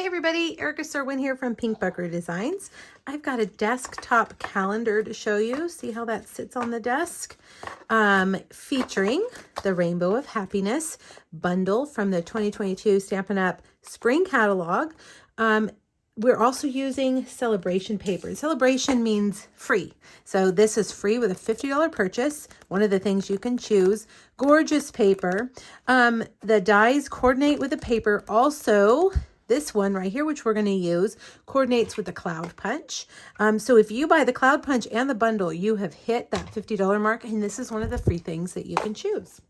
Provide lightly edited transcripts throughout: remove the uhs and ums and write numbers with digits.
everybody, Erica Serwin here from Pink Buckaroo Designs. I've got a desktop calendar to show you. See how that sits on the desk? Featuring the Rainbow of Happiness bundle from the 2022 Stampin' Up! Spring catalog. We're also using celebration paper. Celebration means free. So this is free with a $50 purchase. One of the things you can choose. Gorgeous paper. The dies coordinate with the paper. Also, this one right here, which we're going to use, coordinates with the Cloud Punch. So if you buy the Cloud Punch and the bundle, you have hit that $50 mark, and this is one of the free things that you can choose.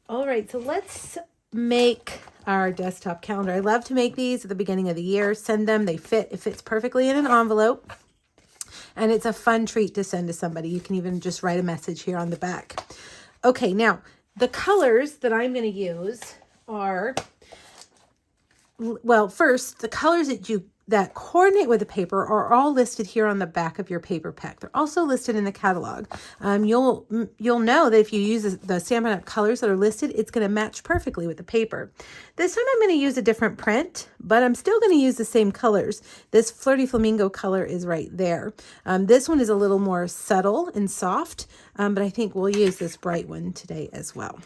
All right, so let's make our desktop calendar. I love to make these at the beginning of the year. Send them. They fit. It fits perfectly in an envelope. And it's a fun treat to send to somebody. You can even just write a message here on the back. Okay, now the colors that I'm going to use are, well, first, the colors that coordinate with the paper are all listed here on the back of your paper pack. They're also listed in the catalog. You'll know that if you use the Stampin' Up! Colors that are listed, it's going to match perfectly with the paper. This time I'm going to use a different print, but I'm still going to use the same colors. This Flirty Flamingo color is right there. This one is a little more subtle and soft, but I think we'll use this bright one today as well.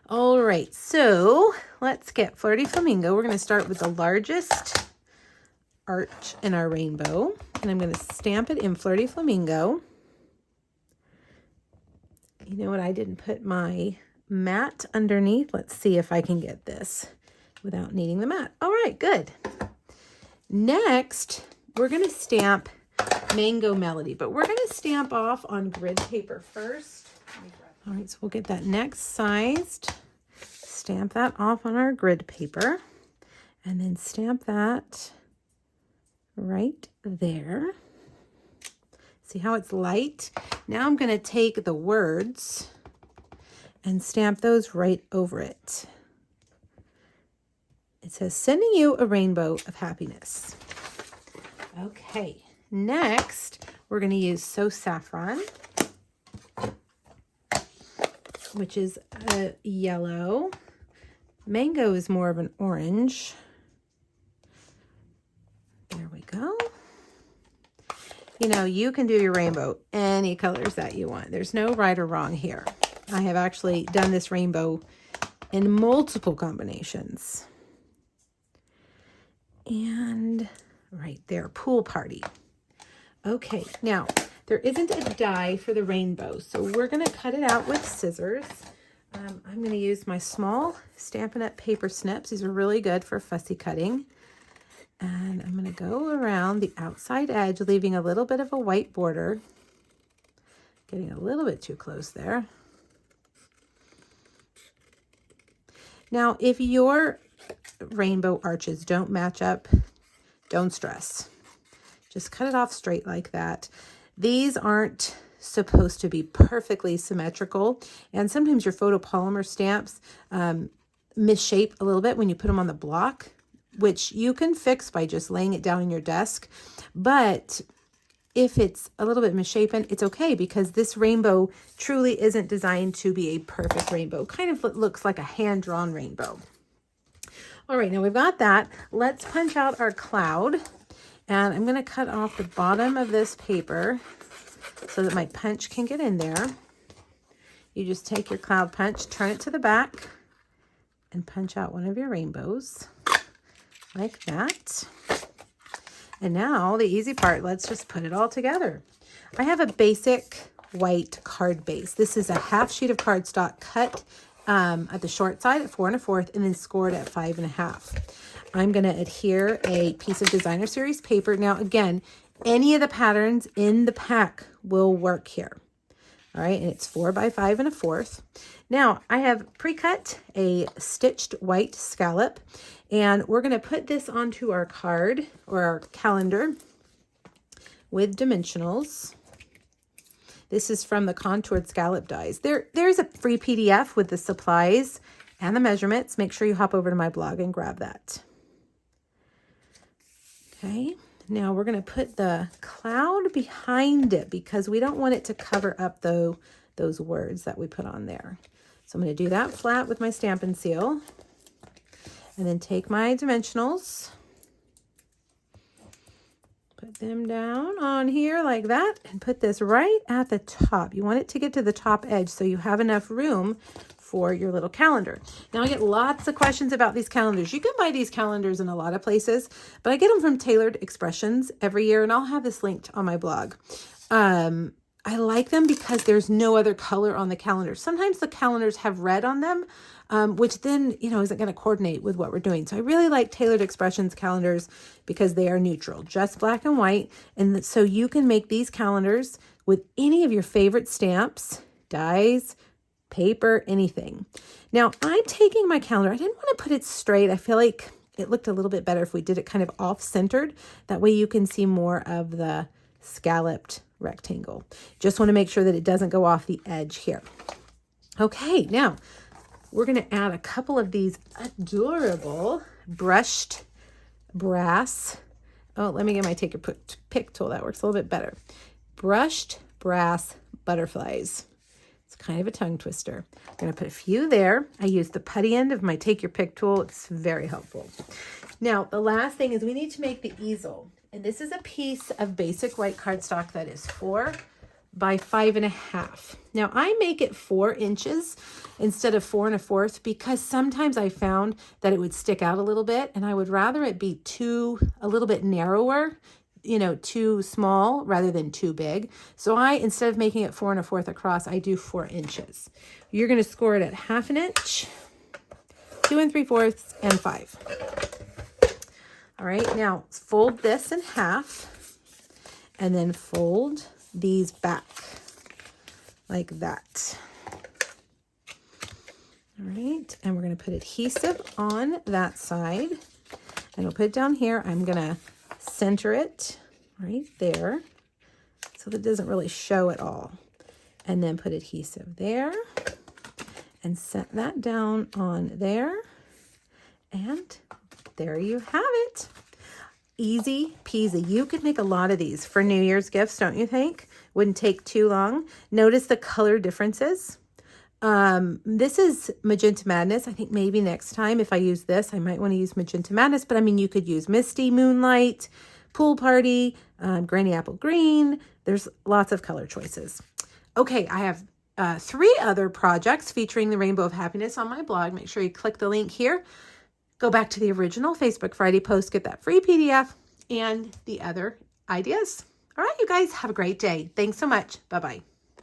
All right, so let's get Flirty Flamingo. We're going to start with the largest arch in our rainbow, and I'm going to stamp it in Flirty Flamingo. You know what? I didn't put my mat underneath. Let's see if I can get this without needing the mat. All right, good. Next, we're going to stamp Mango Melody, but we're going to stamp off on grid paper first. All right, so we'll get that next sized, stamp that off on our grid paper, and then stamp that right there. See how it's light? Now I'm going to take the words and stamp those right over it. It says, sending you a rainbow of happiness. Okay, next we're going to use So Saffron, which is a yellow. Mango is more of an orange. There we go. You know, you can do your rainbow any colors that you want. There's no right or wrong here. I have actually done this rainbow in multiple combinations. And right there, Pool Party. Okay, now there isn't a die for the rainbow, so we're going to cut it out with scissors. I'm going to use my small Stampin' Up! Paper snips. These are really good for fussy cutting. And I'm going to go around the outside edge, leaving a little bit of a white border. Getting a little bit too close there. Now, if your rainbow arches don't match up, don't stress. Just cut it off straight like that. These aren't supposed to be perfectly symmetrical, and sometimes your photopolymer stamps misshape a little bit when you put them on the block, which you can fix by just laying it down on your desk. But if it's a little bit misshapen, it's okay, because this rainbow truly isn't designed to be a perfect rainbow. Kind of looks like a hand-drawn rainbow. All right, now we've got that. Let's punch out our cloud. And I'm going to cut off the bottom of this paper so that my punch can get in there. You just take your cloud punch, turn it to the back, and punch out one of your rainbows like that. And now the easy part, let's just put it all together. I have a basic white card base. This is a half sheet of cardstock cut at the short side at 4 1/4 and then scored at 5 1/2. I'm going to adhere a piece of Designer Series paper. Now, again, any of the patterns in the pack will work here. All right, and it's 4 by 5 1/4. Now, I have pre-cut a stitched white scallop, and we're going to put this onto our card or our calendar with dimensionals. This is from the Contoured Scallop Dies. There's a free PDF with the supplies and the measurements. Make sure you hop over to my blog and grab that. Okay, now we're going to put the cloud behind it because we don't want it to cover up those words that we put on there. So I'm going to do that flat with my Stampin' Seal. And then take my dimensionals, put them down on here like that, and put this right at the top. You want it to get to the top edge so you have enough room for your little calendar. Now I get lots of questions about these calendars. You can buy these calendars in a lot of places, but I get them from Tailored Expressions every year, and I'll have this linked on my blog. I like them because there's no other color on the calendar. Sometimes the calendars have red on them, which then, isn't going to coordinate with what we're doing. So I really like Tailored Expressions calendars because they are neutral, just black and white. And so you can make these calendars with any of your favorite stamps, dies, paper, anything. Now I'm taking my calendar. I didn't want to put it straight. I feel like it looked a little bit better if we did it kind of off-centered. That way you can see more of the scalloped rectangle. Just want to make sure that it doesn't go off the edge here. Okay, now we're going to add a couple of these adorable brushed brass. Oh, let me get my take your pick tool. That works a little bit better. Brushed brass butterflies. It's kind of a tongue twister. I'm going to put a few there. I use the putty end of my take your pick tool. It's very helpful. Now, the last thing is we need to make the easel. And this is a piece of basic white cardstock that is 4 by 5.5. Now I make it 4 inches instead of 4 1/4 because sometimes I found that it would stick out a little bit, and I would rather it be a little bit narrower, too small rather than too big. So instead of making it 4 1/4 across, I do 4 inches. You're going to score it at 1/2 inch, 2 3/4, and 5. All right, now fold this in half and then fold these back like that. All right, and we're going to put adhesive on that side, and we'll put it down here. I'm going to center it right there so that it doesn't really show at all. And then put adhesive there and set that down on there. And there you have it. Easy peasy. You could make a lot of these for New Year's gifts, don't you think? Wouldn't take too long. Notice the color differences. This is Magenta Madness. I think maybe next time if I use this, I might want to use Magenta Madness, but I mean, you could use Misty, Moonlight, Pool Party, Granny Apple Green. There's lots of color choices. Okay, I have 3 other projects featuring the Rainbow of Happiness on my blog. Make sure you click the link here. Go back to the original Facebook Friday post, get that free PDF and the other ideas. All right, you guys have a great day. Thanks so much. Bye-bye.